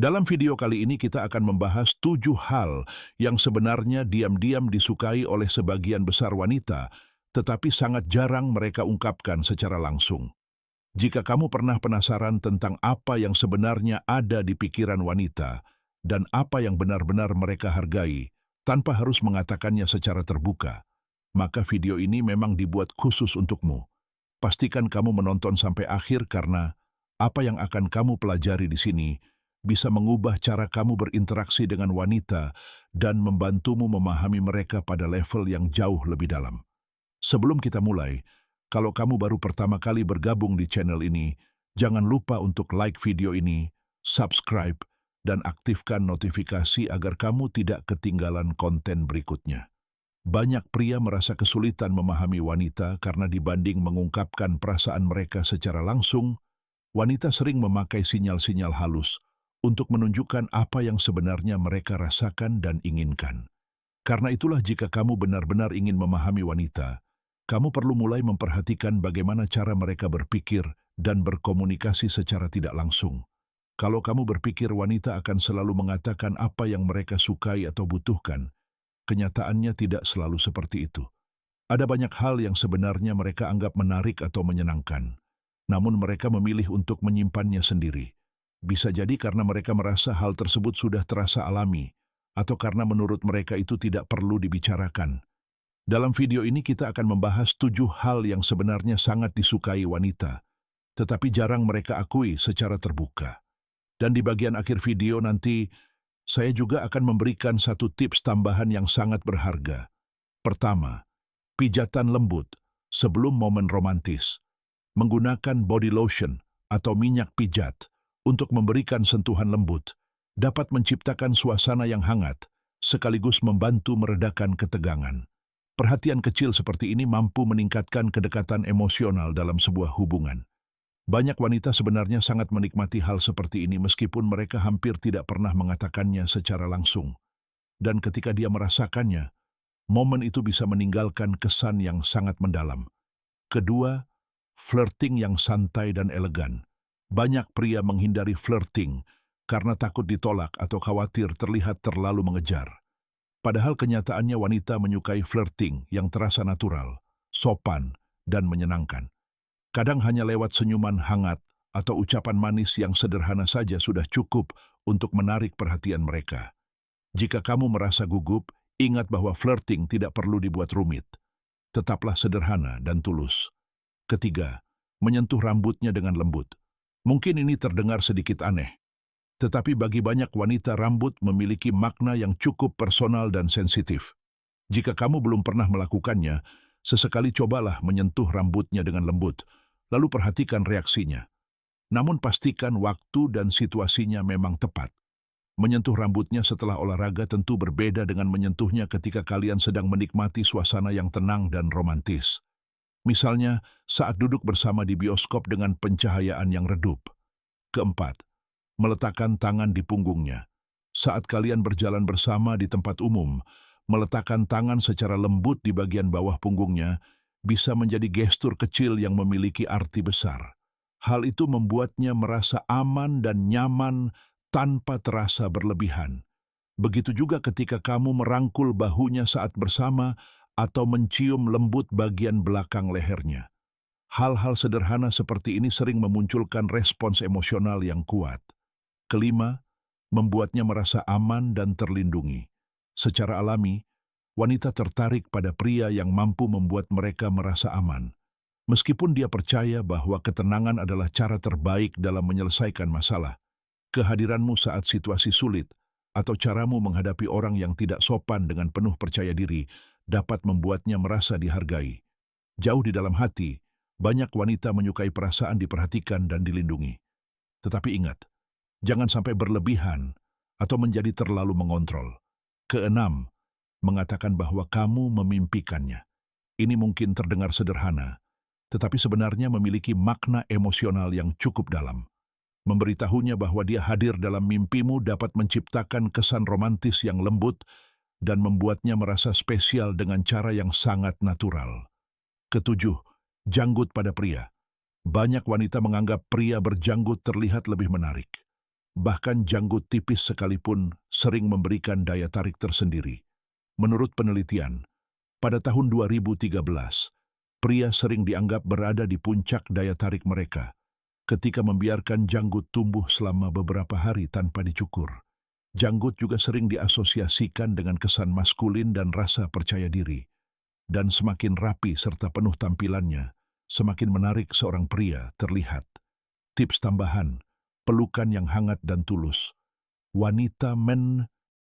Dalam video kali ini kita akan membahas 7 hal yang sebenarnya diam-diam disukai oleh sebagian besar wanita, tetapi sangat jarang mereka ungkapkan secara langsung. Jika kamu pernah penasaran tentang apa yang sebenarnya ada di pikiran wanita dan apa yang benar-benar mereka hargai, tanpa harus mengatakannya secara terbuka, maka video ini memang dibuat khusus untukmu. Pastikan kamu menonton sampai akhir karena apa yang akan kamu pelajari di sini bisa mengubah cara kamu berinteraksi dengan wanita dan membantumu memahami mereka pada level yang jauh lebih dalam. Sebelum kita mulai, kalau kamu baru pertama kali bergabung di channel ini, jangan lupa untuk like video ini, subscribe, dan aktifkan notifikasi agar kamu tidak ketinggalan konten berikutnya. Banyak pria merasa kesulitan memahami wanita karena dibanding mengungkapkan perasaan mereka secara langsung, wanita sering memakai sinyal-sinyal halus untuk menunjukkan apa yang sebenarnya mereka rasakan dan inginkan. Karena itulah jika kamu benar-benar ingin memahami wanita, kamu perlu mulai memperhatikan bagaimana cara mereka berpikir dan berkomunikasi secara tidak langsung. Kalau kamu berpikir wanita akan selalu mengatakan apa yang mereka sukai atau butuhkan, kenyataannya tidak selalu seperti itu. Ada banyak hal yang sebenarnya mereka anggap menarik atau menyenangkan, namun mereka memilih untuk menyimpannya sendiri. Bisa jadi karena mereka merasa hal tersebut sudah terasa alami, atau karena menurut mereka itu tidak perlu dibicarakan. Dalam video ini kita akan membahas 7 hal yang sebenarnya sangat disukai wanita, tetapi jarang mereka akui secara terbuka. Dan di bagian akhir video nanti, saya juga akan memberikan satu tips tambahan yang sangat berharga. Pertama, pijatan lembut sebelum momen romantis. Menggunakan body lotion atau minyak pijat untuk memberikan sentuhan lembut, dapat menciptakan suasana yang hangat, sekaligus membantu meredakan ketegangan. Perhatian kecil seperti ini mampu meningkatkan kedekatan emosional dalam sebuah hubungan. Banyak wanita sebenarnya sangat menikmati hal seperti ini meskipun mereka hampir tidak pernah mengatakannya secara langsung. Dan ketika dia merasakannya, momen itu bisa meninggalkan kesan yang sangat mendalam. Kedua, flirting yang santai dan elegan. Banyak pria menghindari flirting karena takut ditolak atau khawatir terlihat terlalu mengejar. Padahal kenyataannya wanita menyukai flirting yang terasa natural, sopan, dan menyenangkan. Kadang hanya lewat senyuman hangat atau ucapan manis yang sederhana saja sudah cukup untuk menarik perhatian mereka. Jika kamu merasa gugup, ingat bahwa flirting tidak perlu dibuat rumit. Tetaplah sederhana dan tulus. Ketiga, menyentuh rambutnya dengan lembut. Mungkin ini terdengar sedikit aneh, tetapi bagi banyak wanita rambut memiliki makna yang cukup personal dan sensitif. Jika kamu belum pernah melakukannya, sesekali cobalah menyentuh rambutnya dengan lembut, lalu perhatikan reaksinya. Namun pastikan waktu dan situasinya memang tepat. Menyentuh rambutnya setelah olahraga tentu berbeda dengan menyentuhnya ketika kalian sedang menikmati suasana yang tenang dan romantis. Misalnya, saat duduk bersama di bioskop dengan pencahayaan yang redup. Keempat, meletakkan tangan di punggungnya. Saat kalian berjalan bersama di tempat umum, meletakkan tangan secara lembut di bagian bawah punggungnya bisa menjadi gestur kecil yang memiliki arti besar. Hal itu membuatnya merasa aman dan nyaman tanpa terasa berlebihan. Begitu juga ketika kamu merangkul bahunya saat bersama atau mencium lembut bagian belakang lehernya. Hal-hal sederhana seperti ini sering memunculkan respons emosional yang kuat. Kelima, membuatnya merasa aman dan terlindungi. Secara alami, wanita tertarik pada pria yang mampu membuat mereka merasa aman. Meskipun dia percaya bahwa ketenangan adalah cara terbaik dalam menyelesaikan masalah, kehadiranmu saat situasi sulit atau caramu menghadapi orang yang tidak sopan dengan penuh percaya diri dapat membuatnya merasa dihargai. Jauh di dalam hati, banyak wanita menyukai perasaan diperhatikan dan dilindungi. Tetapi ingat, jangan sampai berlebihan atau menjadi terlalu mengontrol. Keenam, mengatakan bahwa kamu memimpikannya. Ini mungkin terdengar sederhana, tetapi sebenarnya memiliki makna emosional yang cukup dalam. Memberitahunya bahwa dia hadir dalam mimpimu dapat menciptakan kesan romantis yang lembut dan membuatnya merasa spesial dengan cara yang sangat natural. Ketujuh, janggut pada pria. Banyak wanita menganggap pria berjanggut terlihat lebih menarik. Bahkan janggut tipis sekalipun sering memberikan daya tarik tersendiri. Menurut penelitian, pada tahun 2013, pria sering dianggap berada di puncak daya tarik mereka ketika membiarkan janggut tumbuh selama beberapa hari tanpa dicukur. Janggut juga sering diasosiasikan dengan kesan maskulin dan rasa percaya diri. Dan semakin rapi serta penuh tampilannya, semakin menarik seorang pria terlihat. Tips tambahan, pelukan yang hangat dan tulus. Wanita men